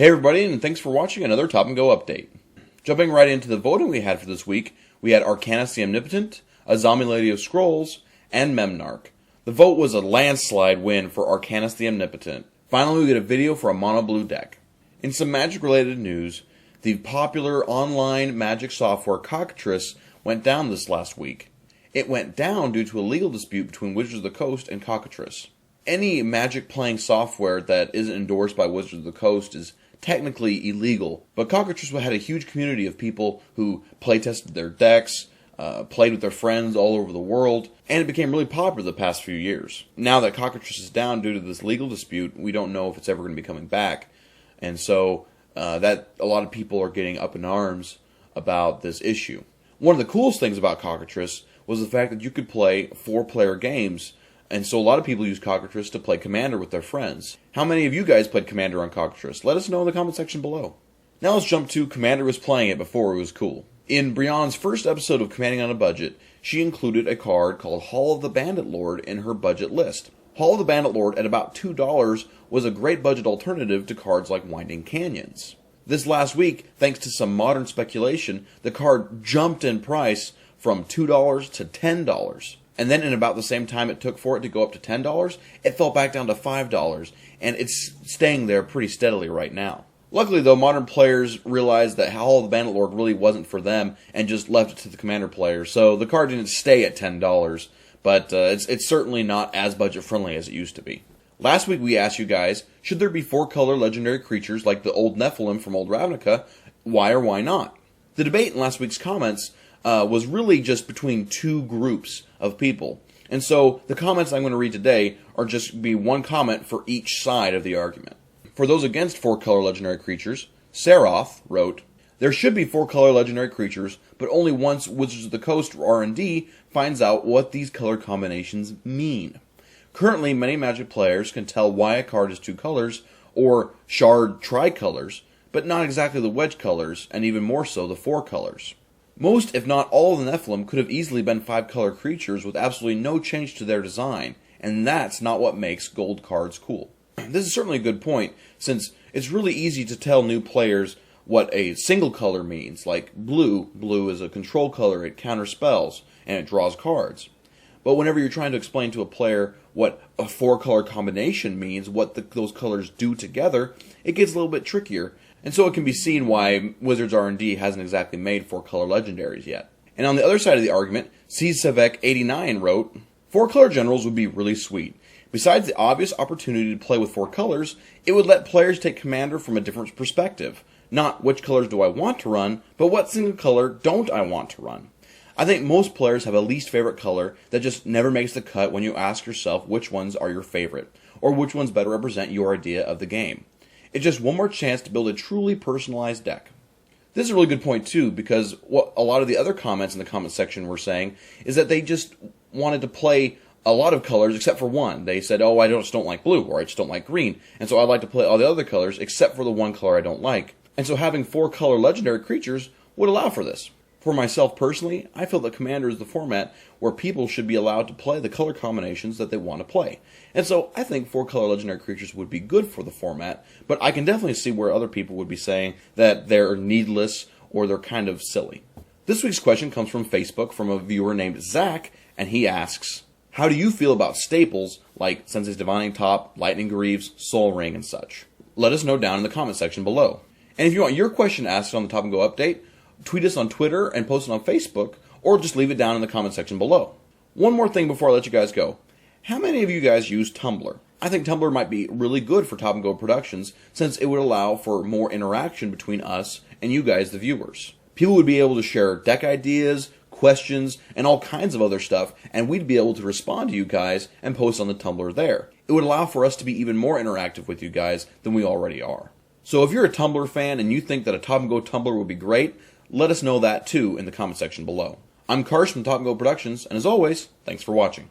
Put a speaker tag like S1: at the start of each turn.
S1: Hey everybody, and thanks for watching another Top and Go update. Jumping right into the voting we had for this week, we had Arcanus the Omnipotent, a Zombie Lady of Scrolls, and Memnarch. The vote was a landslide win for Arcanus the Omnipotent. Finally, we get a video for a mono blue deck. In some Magic related news, the popular online Magic software Cockatrice went down this last week. It went down due to a legal dispute between Wizards of the Coast and Cockatrice. Any Magic playing software that isn't endorsed by Wizards of the Coast is technically illegal, but Cockatrice had a huge community of people who playtested their decks, played with their friends all over the world, and it became really popular the past few years. Now that Cockatrice is down due to this legal dispute, we don't know if it's ever going to be coming back, and so that a lot of people are getting up in arms about this issue. One of the coolest things about Cockatrice was the fact that you could play 4-player games. And so a lot of people use Cockatrice to play Commander with their friends. How many of you guys played Commander on Cockatrice? Let us know in the comment section below. Now let's jump to Commander was playing it before it was cool. In Brianne's first episode of Commanding on a Budget, she included a card called Hall of the Bandit Lord in her budget list. Hall of the Bandit Lord at about $2 was a great budget alternative to cards like Winding Canyons. This last week, thanks to some modern speculation, the card jumped in price from $2 to $10. And then in about the same time it took for it to go up to $10, it fell back down to $5, and it's staying there pretty steadily right now. Luckily though, modern players realized that Hall of the Bandit Lord really wasn't for them and just left it to the Commander players, so the card didn't stay at $10, but it's certainly not as budget friendly as it used to be. Last week we asked you guys, should there be 4-color legendary creatures like the Old Nephilim from Old Ravnica? Why or why not? The debate in last week's comments was really just between two groups of people. And so the comments I'm going to read today are just be one comment for each side of the argument. For those against 4-color legendary creatures, Saroth wrote, "There should be 4-color legendary creatures, but only once Wizards of the Coast or R&D finds out what these color combinations mean. Currently, many Magic players can tell why a card is 2 colors or shard tricolors, but not exactly the wedge colors, and even more so the 4 colors. Most, if not all, of the Nephilim could have easily been 5-color creatures with absolutely no change to their design, and that's not what makes gold cards cool." This is certainly a good point, since it's really easy to tell new players what a single color means, like blue. Blue is a control color, it counters spells, and it draws cards. But whenever you're trying to explain to a player what a 4-color combination means, what those colors do together, it gets a little bit trickier. And so it can be seen why Wizards R&D hasn't exactly made 4-color legendaries yet. And on the other side of the argument, CSevek89 wrote, "4-color generals would be really sweet. Besides the obvious opportunity to play with 4 colors, it would let players take Commander from a different perspective. Not which colors do I want to run, but what single color don't I want to run. I think most players have a least favorite color that just never makes the cut when you ask yourself which ones are your favorite, or which ones better represent your idea of the game. It's just one more chance to build a truly personalized deck." This is a really good point too, because what a lot of the other comments in the comment section were saying is that they just wanted to play a lot of colors except for one. They said, oh, I just don't like blue, or I just don't like green, and so I'd like to play all the other colors except for the one color I don't like. And so having 4-color legendary creatures would allow for this. For myself personally, I feel that Commander is the format where people should be allowed to play the color combinations that they want to play. And so I think 4-color legendary creatures would be good for the format, but I can definitely see where other people would be saying that they're needless or they're kind of silly. This week's question comes from Facebook from a viewer named Zach, and he asks, "How do you feel about staples like Sensei's Divining Top, Lightning Greaves, Soul Ring, and such?" Let us know down in the comment section below. And if you want your question asked on the Top and Go update, tweet us on Twitter and post it on Facebook, or just leave it down in the comment section below. One more thing before I let you guys go. How many of you guys use Tumblr? I think Tumblr might be really good for Top and Go Productions, since it would allow for more interaction between us and you guys, the viewers. People would be able to share deck ideas, questions, and all kinds of other stuff, and we'd be able to respond to you guys and post on the Tumblr there. It would allow for us to be even more interactive with you guys than we already are. So if you're a Tumblr fan and you think that a Top and Go Tumblr would be great, let us know that too in the comment section below. I'm Karsh from Top and Go Productions, and as always, thanks for watching.